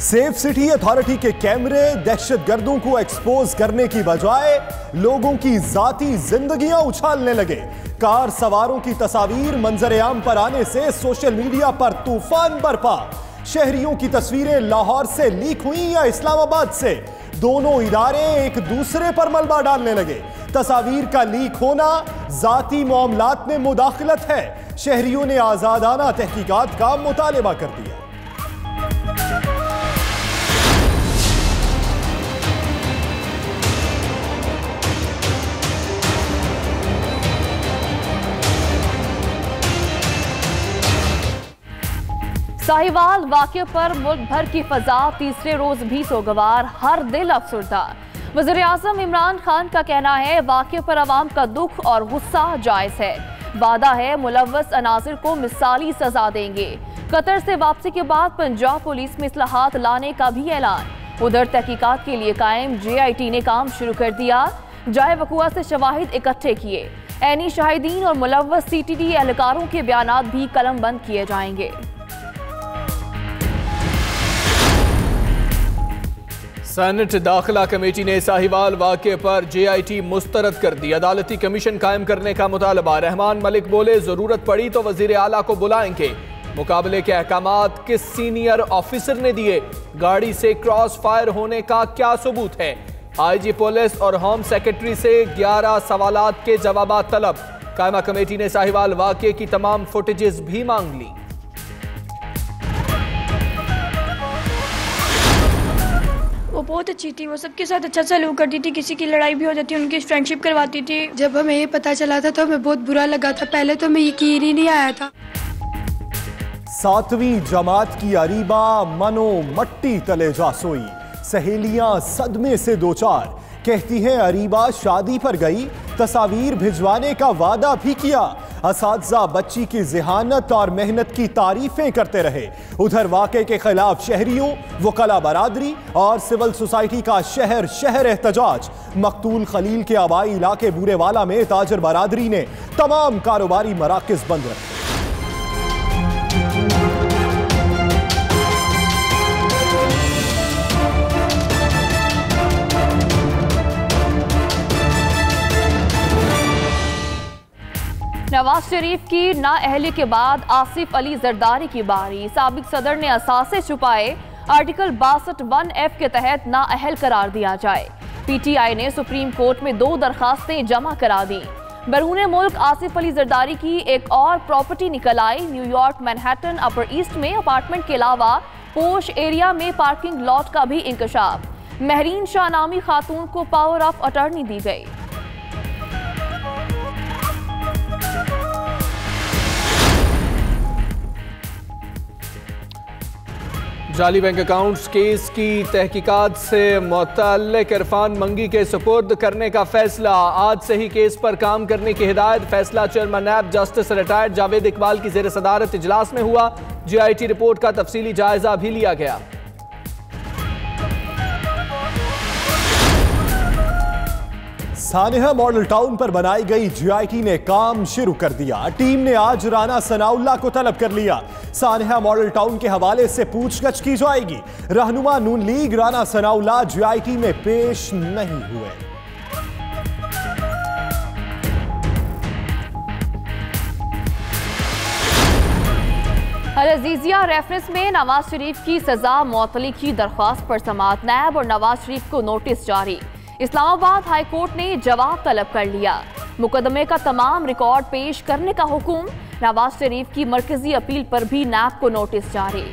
Safe city authority के कैमरे दहशतगर्दों को एक्सपोज करने की बजाय लोगों की जाती जिंदगियां उछालने लगे। कार सवारों की तस्वीर मंजर-ए-आम पर आने से सोशल मीडिया पर तूफान बरपा। शहरियों की तस्वीरें लाहौर से लीक हुई या इस्लामाबाद से, दोनों इदारे एक दूसरे पर मलबा डालने लगे। तस्वीर का लीक होना जाती मामलात में मुदाखलत है। शहरियों ने आजादाना तहकीकात का मुतालबा कर दिया। साहिवाल वाक़े पर मुल्क भर की फजा तीसरे रोज भी सोगवार, हर दिल अफसुर्दा। वज़ीर-ए-आज़म इमरान खान का कहना है वाक़े पर अवाम का दुख और गुस्सा जायज़ है। वादा है मुलव्वस अनासिर को मिसाली सजा देंगे। कतर से वापसी के बाद पंजाब पुलिस में इस्लाहात लाने का भी ऐलान। उधर तहकीकात के लिए कायम JIT ने काम शुरू कर दिया। जाए वक़ुआ से शवाहिद इकट्ठे किए। ऐनी शाहिदीन और मुलव्वस CTD एहलकारों के बयानात भी कलमबंद किए जाएंगे। सेनेट दाखिला कमेटी ने साहिवाल वाक़े पर JIT मुस्तरद कर दी। अदालती कमीशन कायम करने का मुतालबा। रहमान मलिक बोले जरूरत पड़ी तो वजीर आला को बुलाएंगे। मुकाबले के अहकामात किस सीनियर ऑफिसर ने दिए? गाड़ी से क्रॉस फायर होने का क्या सबूत है? IG पुलिस और होम सेक्रेटरी से 11 सवालात के जवाबात तलब। कायमा कमेटी ने साहिवाल वाक़े की तमाम फुटेजेस भी मांग ली। वो बहुत अच्छी थी, वो सबके साथ अच्छा सलूक करती थी, किसी की लड़ाई भी हो जाती उनकी फ्रेंडशिप करवाती थी। जब हमें ये पता चला था तो हमें बहुत बुरा लगा था। पहले तो हमें यकीन ही नहीं आया था। 7वीं जमात की अरीबा मनो मट्टी तले जा सोई। सहेलियां सदमे से दो चार। कहती हैं अरीबा शादी पर गई, तस्वीर भिजवाने का वादा भी किया। असातिज़ा बच्ची की ज़िहानत और मेहनत की तारीफें करते रहे। उधर वाक़े के खिलाफ शहरियों, वकला बरादरी और सिविल सोसाइटी का शहर शहर एहतजाज। मकतूल खलील के आबाई इलाके बूरेवाला में ताजर बरादरी ने तमाम कारोबारी मराकज़ बंद रखे। नवाज शरीफ की नाअहली के बाद आसिफ अली जरदारी की बारी। साबिक सदर ने असासे छुपाए। आर्टिकल 62(1)F के तहत नाअहल करार दिया जाए। PTI ने सुप्रीम कोर्ट में 2 दरखास्तें जमा करा दी। बैरून मुल्क आसिफ अली जरदारी की एक और प्रॉपर्टी निकल आई। न्यूयॉर्क मैनहट्टन अपर ईस्ट में अपार्टमेंट के अलावा पोश एरिया में पार्किंग लॉट का भी इंकशाफ। महरीन शाह नामी खातून को पावर ऑफ अटॉर्नी दी गई। जाली बैंक अकाउंट्स केस की तहकीकात से मुतल्लिक इरफान मंगी के सुपुर्द करने का फैसला। आज से ही केस पर काम करने की हिदायत। फैसला चेयरमैन नैब जस्टिस रिटायर्ड जावेद इकबाल की ज़ेर सदारत इजलास में हुआ। JIT रिपोर्ट का तफसीली जायजा भी लिया गया। सानेहा मॉडल टाउन पर बनाई गई JIT ने काम शुरू कर दिया। टीम ने आज राना सनाउल्लाह को तलब कर लिया। सानेहा मॉडल टाउन के हवाले से पूछगछ की जाएगी। रहनुमा नून लीग राना सनाउल्लाह JIT में पेश नहीं हुए। अल अजीजिया रेफरेंस में नवाज शरीफ की सजा मुअत्तली की दरख्वास्त पर समाअत। नैब और नवाज शरीफ को नोटिस जारी। इस्लामाबाद हाई कोर्ट ने जवाब तलब कर लिया। मुकदमे का तमाम रिकॉर्ड पेश करने का हुक्म। नवाज शरीफ की मरकजी अपील पर भी नैब को नोटिस जारी।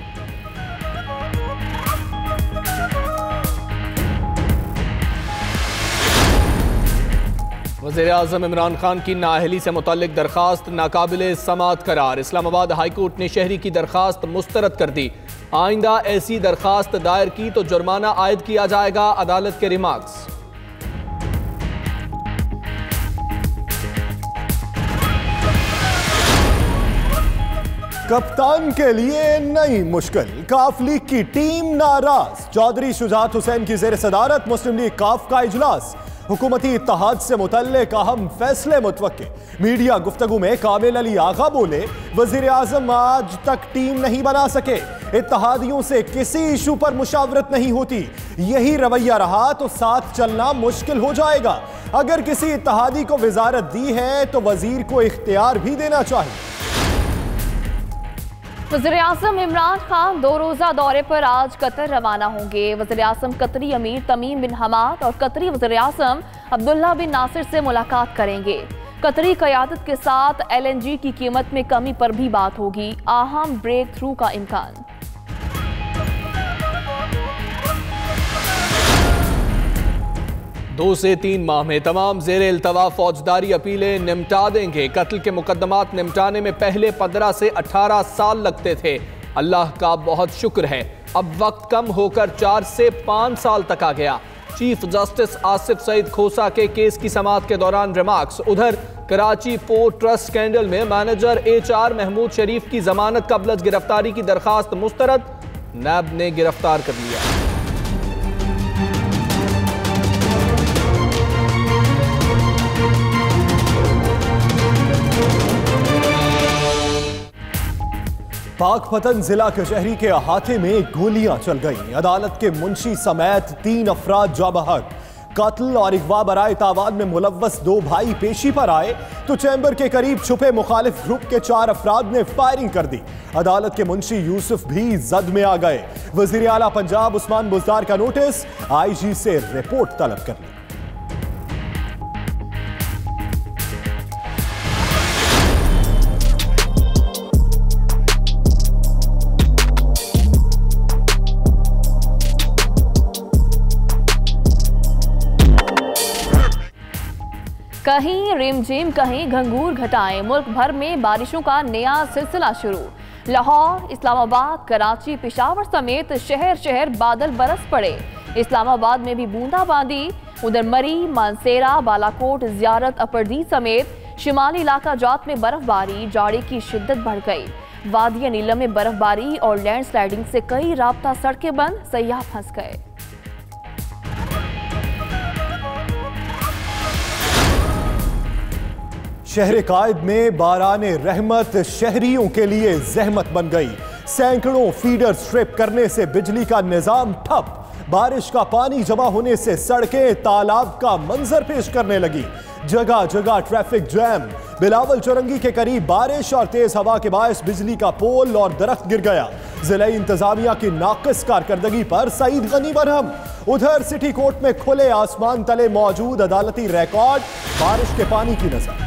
वज़ीर-ए-आज़म इमरान खान की नाअहली से मुतल्लिक दरखास्त नाकाबिले समाअत करार। इस्लामाबाद हाई कोर्ट ने शहरी की दरखास्त मुस्तरद कर दी। आइंदा ऐसी दरखास्त दायर की तो जुर्माना आयद किया जाएगा। अदालत के रिमार्क्स। कप्तान के लिए नई मुश्किल। काफ लीग की टीम नाराज। चौधरी शुजात हुसैन की ज़ेर सदारत मुस्लिम लीग काफ का इजलास। हुकूमती इत्तेहाद से मुतल्लिक अहम फैसले मुतवक्के। मीडिया गुफ्तगू में कामिल अली आगा बोले, वजीर आजम आज तक टीम नहीं बना सके, इत्तेहादियों से किसी इशू पर मुशावरत नहीं होती। यही रवैया रहा तो साथ चलना मुश्किल हो जाएगा। अगर किसी इत्तेहादी को वजारत दी है तो वजीर को इख्तियार भी देना चाहिए। वज़ीर आज़म इमरान खान 2 रोज़ा दौरे पर आज कतर रवाना होंगे। वज़ीर आज़म कतरी अमीर तमीम बिन हमाद और कतरी वज़ीर आज़म अब्दुल्ला बिन नासिर से मुलाकात करेंगे। कतरी क़यादत के साथ LNG की कीमत में कमी पर भी बात होगी। अहम ब्रेक थ्रू का इम्कान। 2 से 3 माह में तमाम ज़ेरे इल्तवा फौजदारी अपीलें निमटा देंगे। कत्ल के मुकदमात निमटाने में पहले 15 से 18 साल लगते थे। अल्लाह का बहुत शुक्र है, अब वक्त कम होकर 4 से 5 साल तक आ गया। चीफ जस्टिस आसिफ सईद खोसा के केस की समाअत के दौरान रिमार्क्स। उधर कराची पोर्ट ट्रस्ट स्कैंडल में मैनेजर HR महमूद शरीफ की जमानत कबल गिरफ्तारी की दरखास्त मुस्तरद, नैब ने गिरफ्तार कर लिया। पाकपतन जिला कचहरी के अहाते में गोलियां चल गईं। अदालत के मुंशी समेत 3 अफराद जाबहक। कत्ल और अगवा बराए तावान में मुलव्वस 2 भाई पेशी पर आए तो चैम्बर के करीब छुपे मुखालिफ ग्रुप के 4 अफराद ने फायरिंग कर दी। अदालत के मुंशी यूसुफ भी जद में आ गए। वजीर आला पंजाब उस्मान बुज़दार का नोटिस, IG से रिपोर्ट तलब कर ली। कहीं रिमझिम कहीं घंघूर घटाएं। मुल्क भर में बारिशों का नया सिलसिला शुरू। लाहौर, इस्लामाबाद, कराची, पेशावर समेत शहर शहर बादल बरस पड़े। इस्लामाबाद में भी बूंदाबांदी। उधर मरी, मानसेरा, बालाकोट, जियारत, अपरदीद समेत शिमाली इलाका जात में बर्फबारी। जाड़े की शिद्दत बढ़ गई। वादिया नीलम में बर्फबारी और लैंडस्लाइडिंग से कई राब्ता सड़कें बंद, सयाह फंस गए। शहर कायद में बाराने रहमत शहरियों के लिए जहमत बन गई। सैकड़ों फीडर स्ट्रिप करने से बिजली का निजाम ठप। बारिश का पानी जमा होने से सड़कें तालाब का मंजर पेश करने लगी। जगह जगह ट्रैफिक जैम। बिलावल चौरंगी के करीब बारिश और तेज हवा के बायस बिजली का पोल और दरख्त गिर गया। जिला इंतजामिया की नाकिस कारकर्दगी पर सईद गनी बरहम। उधर सिटी कोर्ट में खुले आसमान तले मौजूद अदालती रिकॉर्ड, बारिश के पानी की नजर।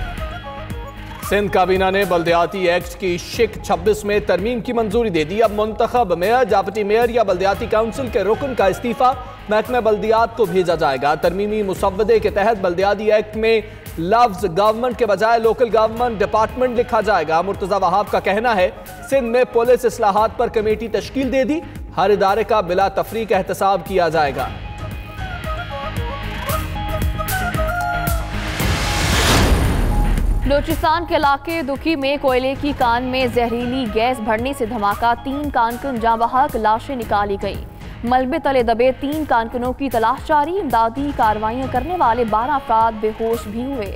सिंध काबीना ने बल्दियाती एक्ट की शिक 26 में तरमीम की मंजूरी दे दी। अब मुंतखब मेयर, डिप्टी मेयर या बल्दियाती काउंसिल के रुकन का इस्तीफा महकमा बल्दियात को भेजा जाएगा। तरमीमी मुसव्वदे के तहत बल्दियाती एक्ट में लफ्ज गवर्नमेंट के बजाय लोकल गवर्नमेंट डिपार्टमेंट लिखा जाएगा। मुर्तजा वहाब का कहना है, सिंध में पुलिस इस्लाहात पर कमेटी तश्कील दे दी, हर इदारे का बिला तफरीक एहतसाब किया जाएगा। बलूचिस्तान के इलाके दुखी में कोयले की कान में जहरीली गैस भरने से धमाका। 3 कारकुन जाँ बहक, लाशें निकाली गई। मलबे तले दबे 3 कारकुनों की तलाश जारी। इमदादी कार्रवाइयां करने वाले 12 अफराद बेहोश भी हुए।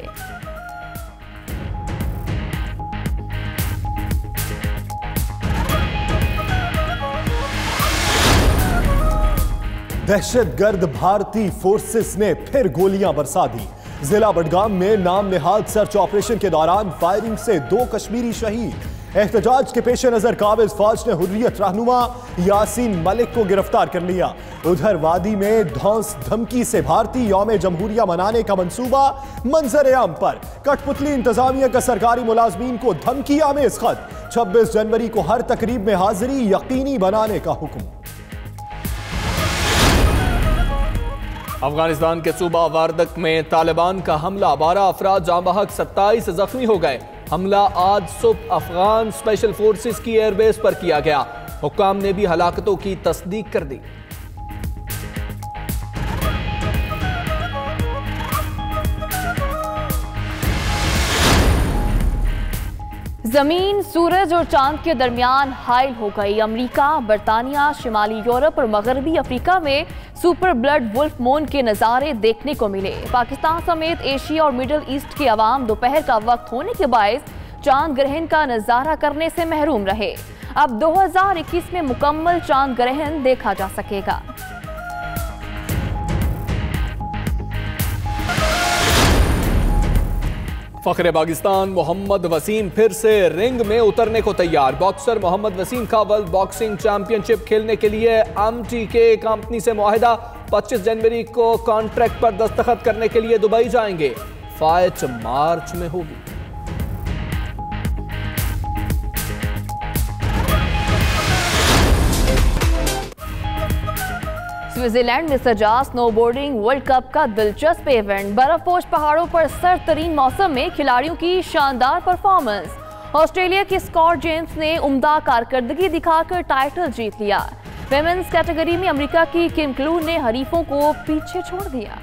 दहशतगर्द भारतीय फोर्सेस ने फिर गोलियां बरसा दी। जिला बडगाम में नाम निहाद सर्च ऑपरेशन के दौरान फायरिंग से 2 कश्मीरी शहीद। एहतजाज के पेश नजर काबिज फौज ने हुर्रियत रहनुमा यासीन मलिक को गिरफ्तार कर लिया। उधर वादी में धौंस धमकी से भारतीय यौम जमहूरिया मनाने का मंसूबा मंजर आम पर। कठपुतली इंतजामिया का सरकारी मुलाजमीन को धमकी आमेज खत। 26 जनवरी को हर तकरीब में हाजिरी यकीनी बनाने का हुक्म। अफगानिस्तान के सूबा वारदक में तालिबान का हमला, 12 अफराद जाँ बहक, 27 जख्मी हो गए। हमला आज सुबह अफगान स्पेशल फोर्सेस की एयरबेस पर किया गया। हुक्काम ने भी हलाकतों की तस्दीक कर दी। जमीन, सूरज और चांद के दरमियान हाइल हो गई। अमेरिका, बरतानिया, शिमाली यूरोप और मगरबी अफ्रीका में सुपर ब्लड वुल्फ मून के नज़ारे देखने को मिले। पाकिस्तान समेत एशिया और मिडिल ईस्ट की आवाम दोपहर का वक्त होने के बायस चांद ग्रहण का नज़ारा करने से महरूम रहे। अब 2021 में मुकम्मल चांद ग्रहण देखा जा सकेगा। फखरे पाकिस्तान मोहम्मद वसीम फिर से रिंग में उतरने को तैयार। बॉक्सर मोहम्मद वसीम का वर्ल्ड बॉक्सिंग चैंपियनशिप खेलने के लिए एमटीके कंपनी से मुआहिदा। 25 जनवरी को कॉन्ट्रैक्ट पर दस्तखत करने के लिए दुबई जाएंगे। फाइट मार्च में होगी। स्विट्जरलैंड में सजा स्नोबोर्डिंग वर्ल्ड कप का दिलचस्प इवेंट। बर्फपोश पहाड़ों पर सर्द-तरीन मौसम में खिलाड़ियों की शानदार परफॉर्मेंस। ऑस्ट्रेलिया के स्कॉट जेम्स ने उम्दा कारकर्दगी दिखाकर टाइटल जीत लिया। विमेंस कैटेगरी में अमेरिका की किम क्लू ने हरीफों को पीछे छोड़ दिया।